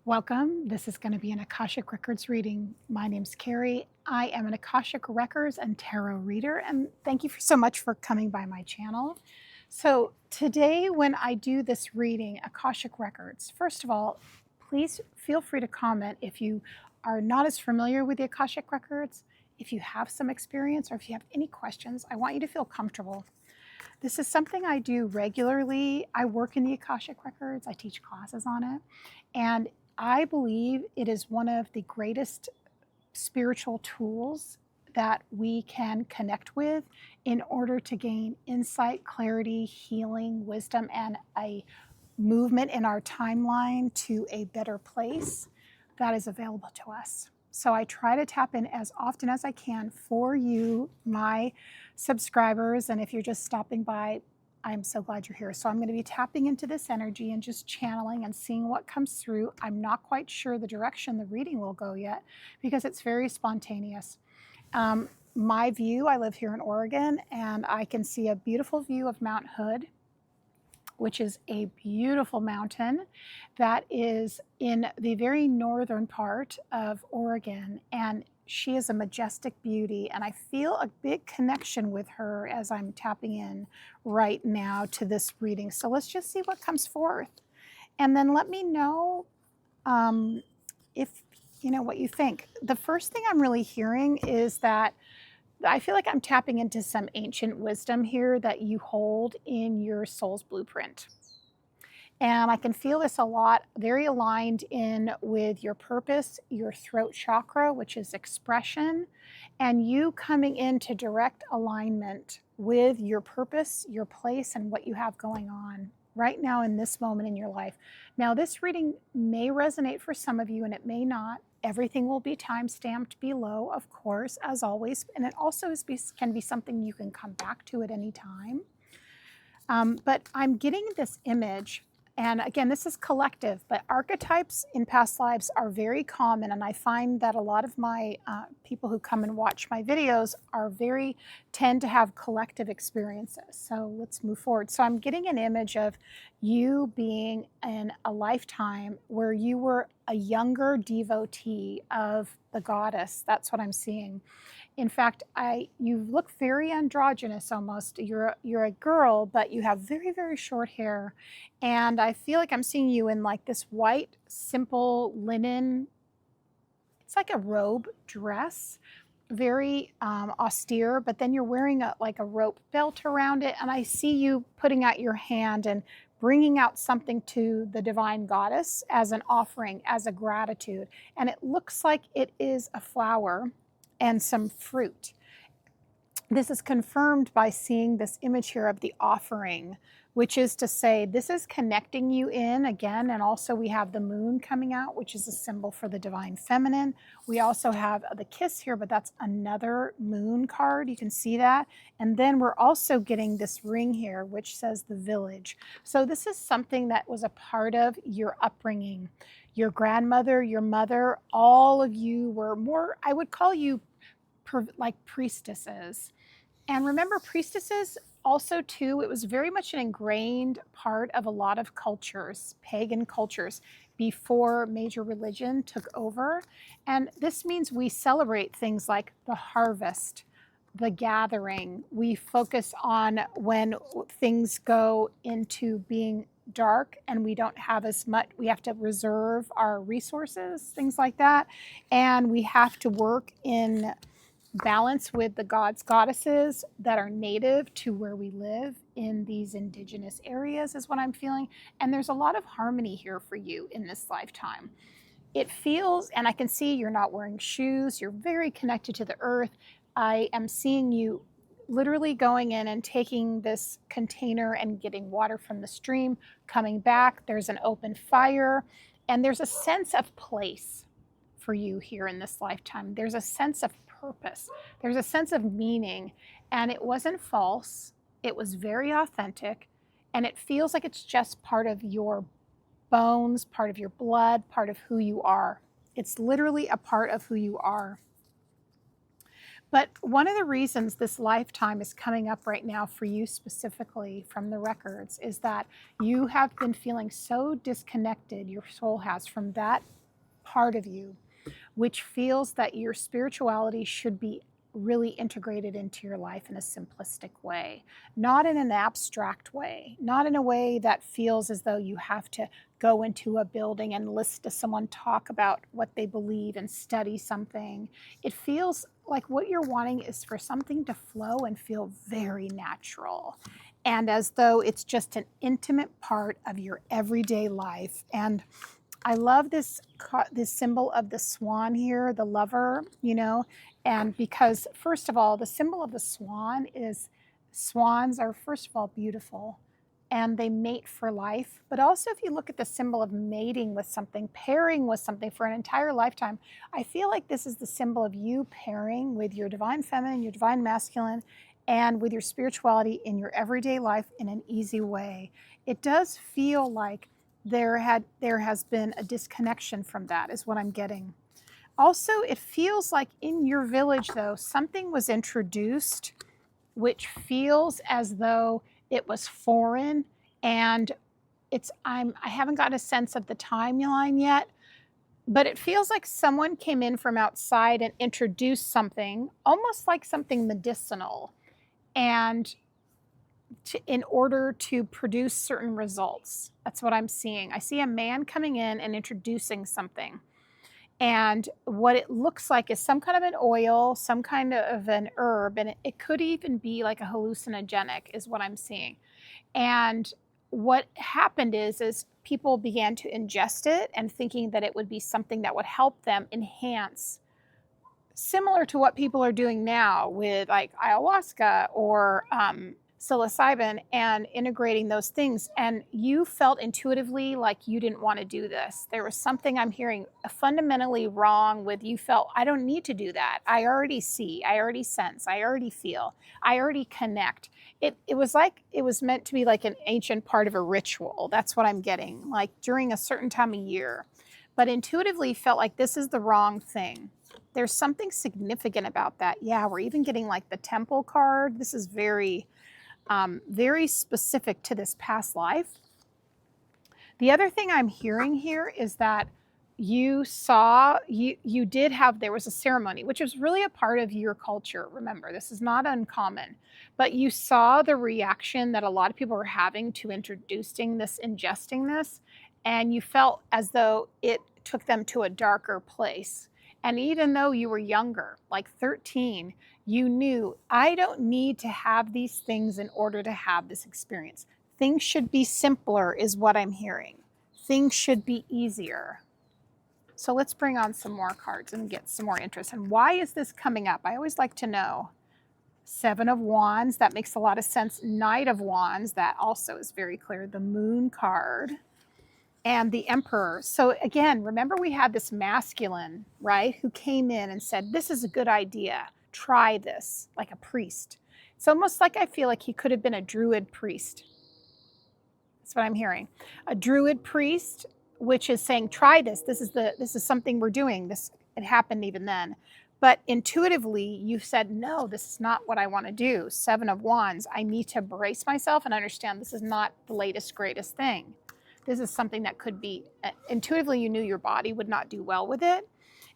Welcome. This is going to be an Akashic Records reading. My name's Carrie. I am an Akashic Records and tarot reader, and thank you so much for coming by my channel. So today when I do this reading, Akashic Records, first of all, please feel free to comment if you are not as familiar with the Akashic Records, if you have some experience, or if you have any questions. I want you to feel comfortable. This is something I do regularly. I work in the Akashic Records. I teach classes on it. And I believe it is one of the greatest spiritual tools that we can connect with in order to gain insight, clarity, healing, wisdom, and a movement in our timeline to a better place that is available to us. So I try to tap in as often as I can for you, my subscribers. And if you're just stopping by, I'm so glad you're here. So I'm going to be tapping into this energy and just channeling and seeing what comes through. I'm not quite sure the direction the reading will go yet because it's very spontaneous. My view, I live here in Oregon, and I can see a beautiful view of Mount Hood, which is a beautiful mountain that is in the very northern part of Oregon. And she is a majestic beauty, and I feel a big connection with her as I'm tapping in right now to this reading. So let's just see what comes forth. And then let me know if you know what you think. The first thing I'm really hearing is that I feel like I'm tapping into some ancient wisdom here that you hold in your soul's blueprint. And I can feel this a lot, very aligned in with your purpose, your throat chakra, which is expression, and you coming into direct alignment with your purpose, your place, and what you have going on right now in this moment in your life. Now, this reading may resonate for some of you and it may not. Everything will be time-stamped below, of course, as always. And it also can be something you can come back to at any time. But I'm getting this image. And again, this is collective, but archetypes in past lives are very common. And I find that a lot of my people who come and watch my videos tend to have collective experiences. So let's move forward. So I'm getting an image of you being in a lifetime where you were a younger devotee of the goddess. That's what I'm seeing. In fact, you look very androgynous almost. You're a girl, but you have very, very short hair. And I feel like I'm seeing you in like this white, simple linen. It's like a robe dress, very austere, but then you're wearing like a rope belt around it. And I see you putting out your hand and bringing out something to the divine goddess as an offering, as a gratitude. And it looks like it is a flower and some fruit. This is confirmed by seeing this image here of the offering, which is to say this is connecting you in again. And also we have the moon coming out, which is a symbol for the divine feminine. We also have the kiss here, but that's another moon card. You can see that. And then we're also getting this ring here, which says the village. So this is something that was a part of your upbringing. Your grandmother, your mother, all of you were more, I would call you like priestesses. And remember, priestesses also too, it was very much an ingrained part of a lot of cultures, pagan cultures, before major religion took over. And this means we celebrate things like the harvest, the gathering. We focus on when things go into being dark and we don't have as much, we have to reserve our resources, things like that. And we have to work in balance with the gods, goddesses that are native to where we live in these indigenous areas is what I'm feeling. And there's a lot of harmony here for you in this lifetime. It feels, and I can see you're not wearing shoes, you're very connected to the earth. I am seeing you literally going in and taking this container and getting water from the stream, coming back. There's an open fire, and there's a sense of place for you here in this lifetime. There's a sense of purpose. There's a sense of meaning, and it wasn't false. It was very authentic, and it feels like it's just part of your bones, part of your blood, part of who you are. It's literally a part of who you are. But one of the reasons this lifetime is coming up right now for you specifically from the records is that you have been feeling so disconnected, your soul has, from that part of you, which feels that your spirituality should be really integrated into your life in a simplistic way, not in an abstract way, not in a way that feels as though you have to go into a building and listen to someone talk about what they believe and study something. It feels like what you're wanting is for something to flow and feel very natural, and as though it's just an intimate part of your everyday life. And I love this symbol of the swan here, the lover, and because first of all, the symbol of the swan is swans are first of all beautiful and they mate for life. But also if you look at the symbol of mating with something, pairing with something for an entire lifetime, I feel like this is the symbol of you pairing with your divine feminine, your divine masculine, and with your spirituality in your everyday life in an easy way. It does feel like there has been a disconnection from that, is what I'm getting. Also, it feels like in your village, though, something was introduced which feels as though it was foreign, and I haven't got a sense of the timeline yet, but it feels like someone came in from outside and introduced something, almost like something medicinal, and in order to produce certain results. That's what I'm seeing. I see a man coming in and introducing something. And what it looks like is some kind of an oil, some kind of an herb, and it could even be like a hallucinogenic is what I'm seeing. And what happened is people began to ingest it and thinking that it would be something that would help them enhance, similar to what people are doing now with like ayahuasca or psilocybin, and integrating those things. And you felt intuitively like you didn't want to do this. There was something I'm hearing fundamentally wrong with you. Felt, I don't need to do that. I already see, I already sense, I already feel, I already connect. It was like it was meant to be like an ancient part of a ritual. That's what I'm getting, like during a certain time of year. But intuitively felt like this is the wrong thing. There's something significant about that. Yeah, we're even getting like the temple card. This is very specific to this past life. The other thing I'm hearing here is that you did have, there was a ceremony, which was really a part of your culture. Remember, this is not uncommon, but you saw the reaction that a lot of people were having to introducing this, ingesting this, and you felt as though it took them to a darker place. And even though you were younger, like 13, you knew, I don't need to have these things in order to have this experience. Things should be simpler is what I'm hearing. Things should be easier. So let's bring on some more cards and get some more interest. And why is this coming up? I always like to know. Seven of Wands, that makes a lot of sense. Knight of Wands, that also is very clear. The Moon card. And the Emperor. So again, remember we had this masculine, right, who came in and said, this is a good idea. Try this, like a priest. It's almost like I feel like he could have been a druid priest. That's what I'm hearing. A druid priest, which is saying, try this. This is something we're doing. It happened even then. But intuitively, you said, no, this is not what I want to do. Seven of Wands. I need to brace myself and understand this is not the latest, greatest thing. This is something that could be, intuitively you knew your body would not do well with it.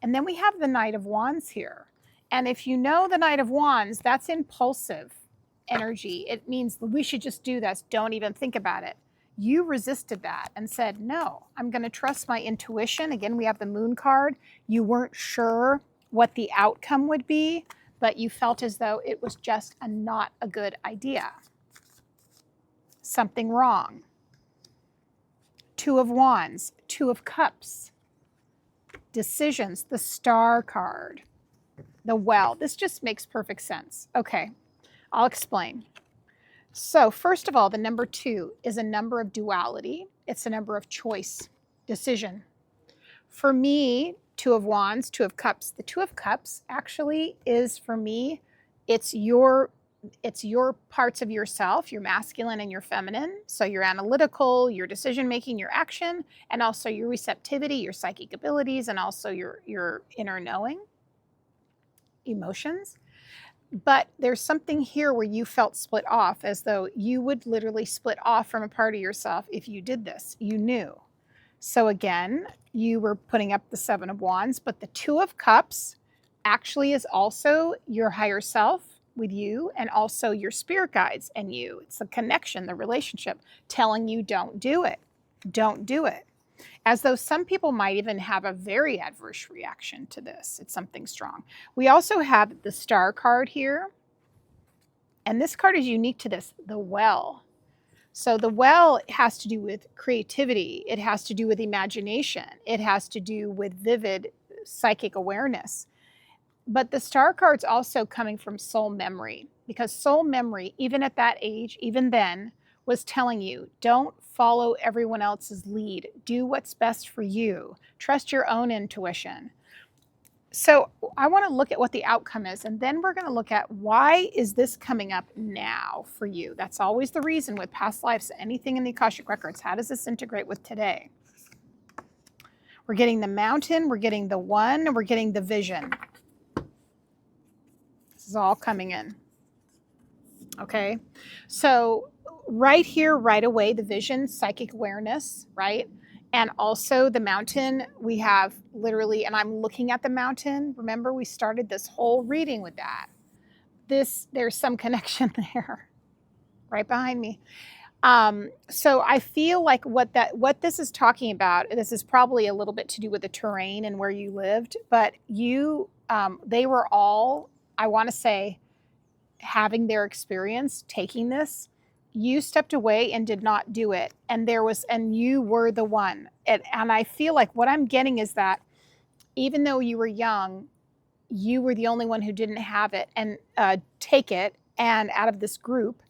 And then we have the Knight of Wands here. And if you know the Knight of Wands, that's impulsive energy. It means we should just do this. Don't even think about it. You resisted that and said, no, I'm going to trust my intuition. Again, we have the Moon card. You weren't sure what the outcome would be, but you felt as though it was just not a good idea. Something wrong. Two of Wands, Two of Cups, decisions, the Star card, the Well. This just makes perfect sense. Okay, I'll explain. So first of all, the number 2 is a number of duality. It's a number of choice, decision. For me, Two of Wands, Two of Cups. The Two of Cups actually is, for me, it's your parts of yourself, your masculine and your feminine. So your analytical, your decision-making, your action, and also your receptivity, your psychic abilities, and also your inner knowing, emotions. But there's something here where you felt split off, as though you would literally split off from a part of yourself if you did this. You knew. So again, you were putting up the Seven of Wands, but the Two of Cups actually is also your higher self with you, and also your spirit guides and you. It's the connection, the relationship telling you don't do it. Don't do it. As though some people might even have a very adverse reaction to this. It's something strong. We also have the Star card here. And this card is unique to this, the Well. So the Well has to do with creativity. It has to do with imagination. It has to do with vivid psychic awareness. But the Star card's also coming from soul memory, because soul memory, even at that age, even then, was telling you, don't follow everyone else's lead. Do what's best for you. Trust your own intuition. So I want to look at what the outcome is, and then we're going to look at why is this coming up now for you. That's always the reason with past lives, anything in the Akashic Records. How does this integrate with today? We're getting the Mountain, we're getting the One, and we're getting the Vision. This is all coming in. Okay, so right here, right away, the Vision, psychic awareness, right? And also the Mountain, we have literally, and I'm looking at the Mountain. Remember, we started this whole reading with that. There's some connection there, right behind me. So I feel like what this is talking about, this is probably a little bit to do with the terrain and where you lived, but they were all, I want to say, having their experience taking this. You stepped away and did not do it, and you were the one. And I feel like what I'm getting is that even though you were young, you were the only one who didn't have it and take it, and out of this group.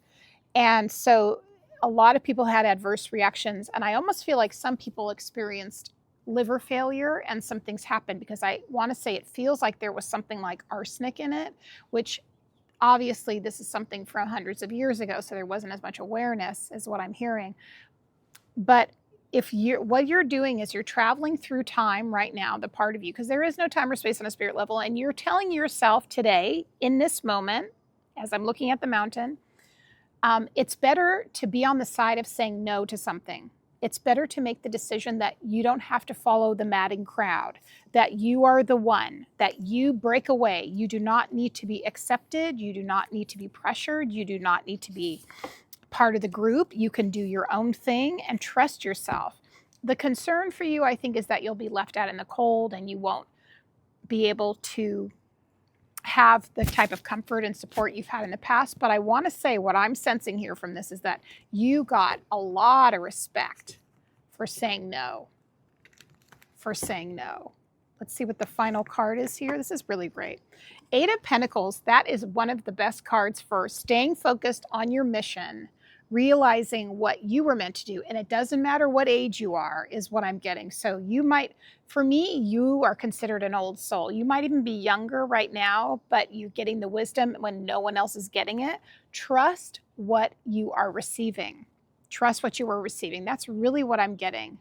And so a lot of people had adverse reactions, and I almost feel like some people experienced liver failure and some things happened, because I want to say it feels like there was something like arsenic in it, which obviously this is something from hundreds of years ago, so there wasn't as much awareness as what I'm hearing. But what you're doing is you're traveling through time right now, the part of you, because there is no time or space on a spirit level, and you're telling yourself today, in this moment, as I'm looking at the Mountain, it's better to be on the side of saying no to something. It's better to make the decision that you don't have to follow the madding crowd, that you are the one, that you break away. You do not need to be accepted. You do not need to be pressured. You do not need to be part of the group. You can do your own thing and trust yourself. The concern for you, I think, is that you'll be left out in the cold and you won't be able to have the type of comfort and support you've had in the past. But I want to say what I'm sensing here from this is that you got a lot of respect for saying no. Let's see what the final card is here. This is really great. Eight of Pentacles, that is one of the best cards for staying focused on your mission, realizing what you were meant to do. And it doesn't matter what age you are, is what I'm getting. So you might, for me, you are considered an old soul. You might even be younger right now, but you're getting the wisdom when no one else is getting it. Trust what you are receiving. Trust what you are receiving. That's really what I'm getting.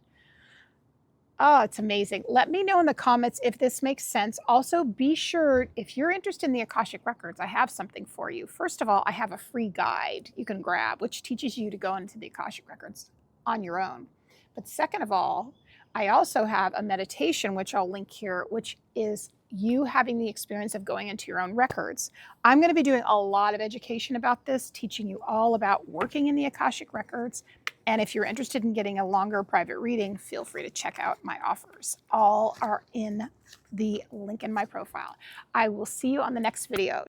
Oh, it's amazing. Let me know in the comments if this makes sense. Also, be sure, if you're interested in the Akashic Records, I have something for you. First of all, I have a free guide you can grab, which teaches you to go into the Akashic Records on your own. But second of all, I also have a meditation, which I'll link here, which is you having the experience of going into your own records. I'm going to be doing a lot of education about this, teaching you all about working in the Akashic Records. And if you're interested in getting a longer private reading, feel free to check out my offers. All are in the link in my profile. I will see you on the next video.